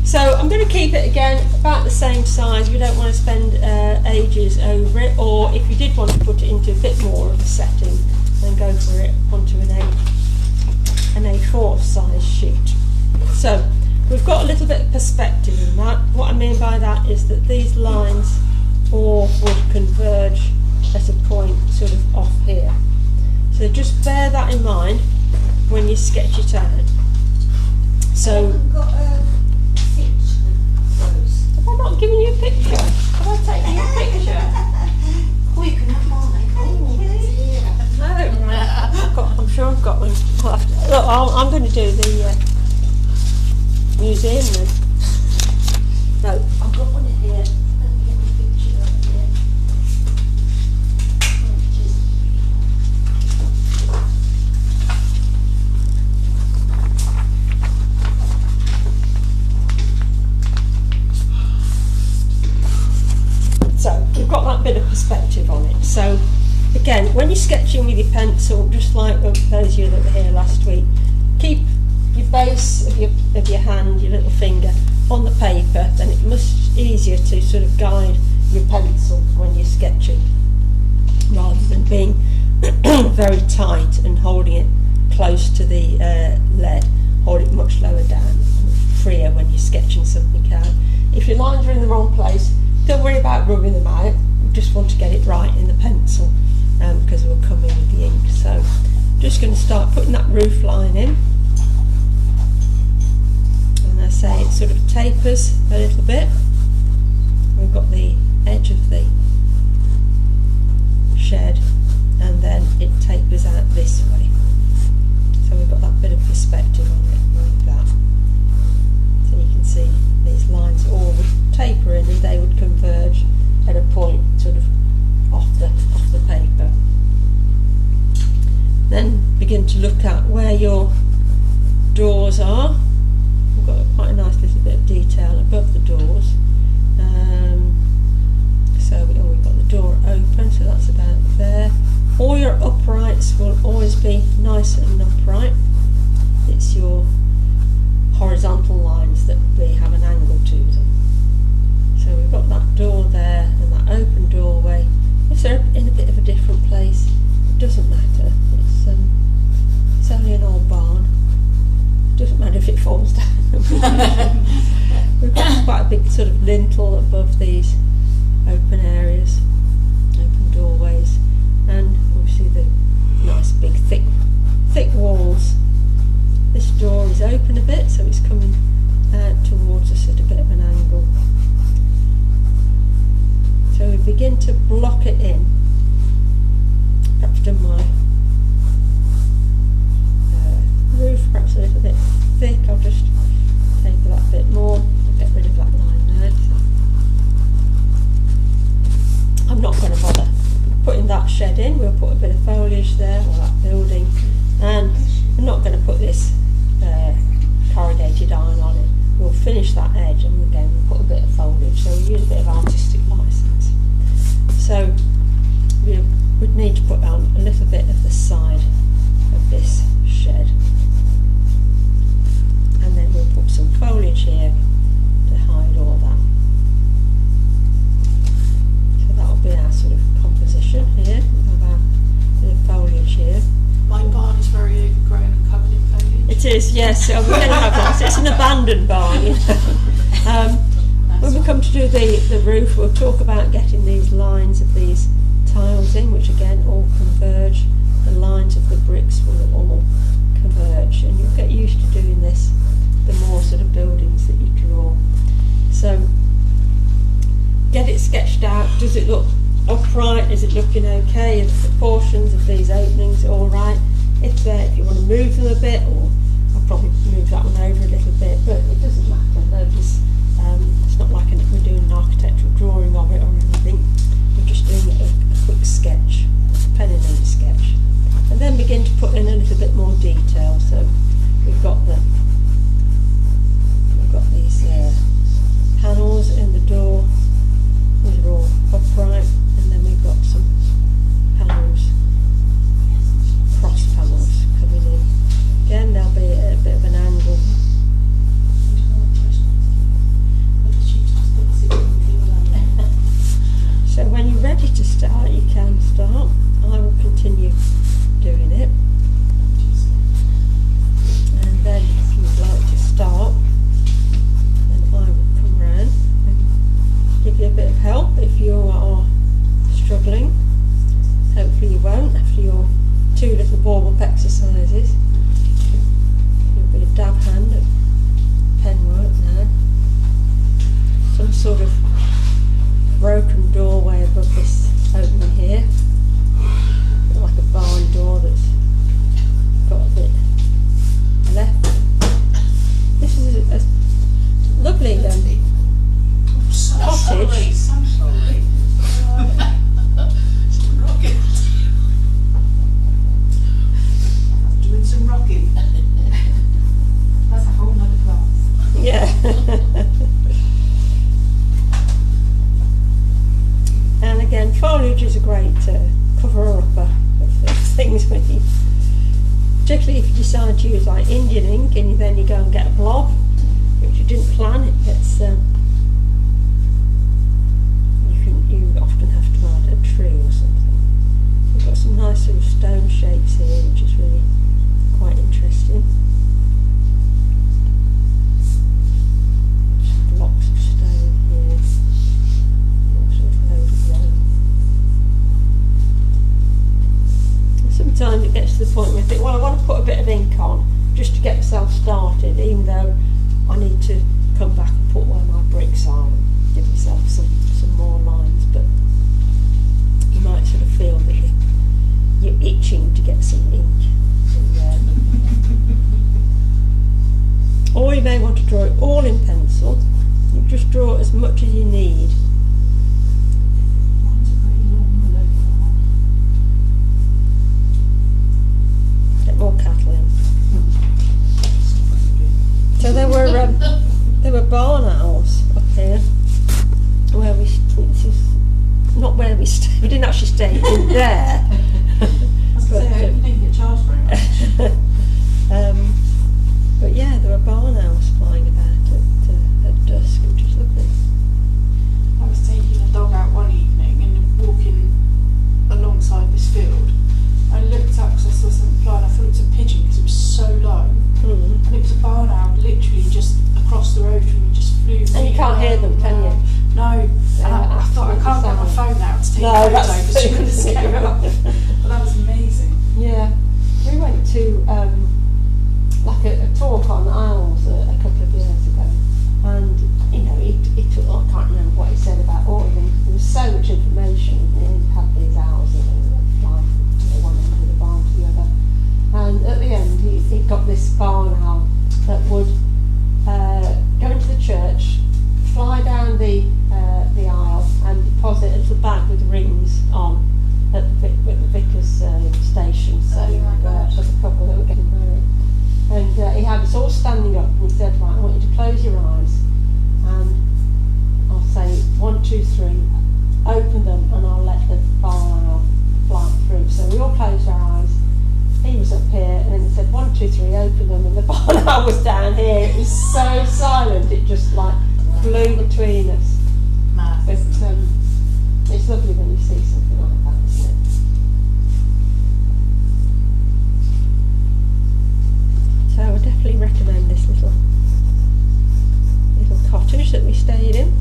So I'm going to keep it again about the same size. We don't want to spend ages over it, or if you did want to put it into a bit more of a setting, then go for it onto an A4 size sheet. So we've got a little bit of perspective in that. What I mean by that is that these lines all would converge at a point sort of off here. So just bear that in mind when you sketch it out. So have I not given you a picture? Have I taken you a picture? Oh, you can have mine. No. I'm sure I've got one. Look, I'm going to do the museum then. No, I've got one in here. Let me get the picture up here. So we've got that bit of perspective on it. So again, when you're sketching with your pencil, just like those of you that were here last week, keep your base of your hand, your little finger, on the paper. Then it's much easier to sort of guide your pencil when you're sketching, rather than being very tight and holding it close to the lead. Hold it much lower down, freer when you're sketching something out. If your lines are in the wrong place, don't worry about rubbing them out. You just want to get it right in the pencil, because it will come in with the ink. So just going to start putting that roof line in. And I say it sort of tapers a little bit. We've got the edge of the shed, and then it tapers out this way. So we've got that bit of perspective on it like that. So you can see these lines all would taper in, and they would converge at a point sort of off the paper. Then begin to look at where your doors are. We've got quite a nice little bit of detail above the doors. We've got the door open, so that's about there. All your uprights will always be nice and upright. It's your horizontal lines that have an angle to them. So we've got that door there and that open doorway. If they're in a bit of a different place, it doesn't matter. It's only an old barn. It doesn't matter if it falls down. We've got quite a big sort of lintel above these open areas, open doorways, and obviously the nice big thick walls. This door is open a bit, so it's coming out towards us at a bit of an angle. So we begin to block it in. Perhaps done my roof perhaps a little bit thick. I'll just taper that a bit more. I'll get rid of that line now. I'm not going to bother putting that shed in. We'll put a bit of foliage there, or that building, and I'm not going to put this corrugated iron on it. We'll finish that edge, and again we'll put a bit of foliage, so we'll use a bit of artistic license. So we would need to put on a little bit of the side of this shed, and then we'll put some foliage here to hide all that. So that'll be our sort of composition here. We'll have our bit of foliage here. My barn is very grown and covered in foliage. It is, yes. So we're going to have that. It's an abandoned barn. You know. When we come to do the roof, we'll talk about getting these lines of these tiles in, which again all converge. The lines of the bricks will all converge, and you'll get used to doing this the more sort of buildings that you draw. So get it sketched out. Does it look upright? Is it looking okay? Are the proportions of these openings all right? If you want to move them a bit, or I'll probably move that one over a little bit, but it doesn't matter. It's not like we're doing an architectural drawing of it or anything. We're just doing a quick sketch, a pen and ink sketch, and then begin to put in a little bit more detail. So we've got these panels in the door. These are all upright, and then we've got some panels, cross panels coming in. Again, they'll great cover-upper of things when you, particularly if you decide to use like Indian ink and then you go and get a blob, which you didn't plan. It gets you often have to add a tree or something. We've got some nice sort of stone shapes here, which is really quite interesting. Some blocks of stone here, all sort of overgrown. And sometimes it gets to the point where you think, well, I want to put a bit of ink on just to get myself started, even though I need to come back and put where my bricks are and give myself some more lines, but you might sort of feel that you're itching to get some ink in there. Or you may want to draw it all in pencil. You just draw as much as you need. Mine's a very long look. Get more cattle in. So there were barn owls up here, where this is not where we stayed. We didn't actually stay in there. I was going to say, I hope you didn't get charged very much. But yeah, there were barn owls flying about at dusk, which was lovely. I was taking a dog out one evening and walking alongside this field. I looked up because I saw something fly and I thought it was a pigeon because it was so low. Mm. And it was a barn owl literally just across the road from me, just flew. And you can't hear them, can you? No. They And are I thought I can't get my absolutely phone out to take No, a photo that's because she would have scared me off. But that was amazing. Yeah, we went to like a talk on owls a couple of years ago, and you know, I can't remember what he said about all of them. There was so much information. He had these owls that would fly from one end of the barn to the other, and at the end he got this barn owl that would go into the church, fly down the aisle, and deposit a little bag with rings on at the vicar's station, saying for the couple that were getting married. And he had us all standing up, and he said, right, I want you to close your eyes, and I'll say 1, 2, 3, open them, and I'll let the barn owl fly through. So we all closed our eyes. He was up here, and then he said 1, 2, 3, open them, and the barn owl was down here. It was so silent, it just like flew between us. Mad. But it's lovely when you see something like that, isn't it? So I would definitely recommend this little cottage that we stayed in.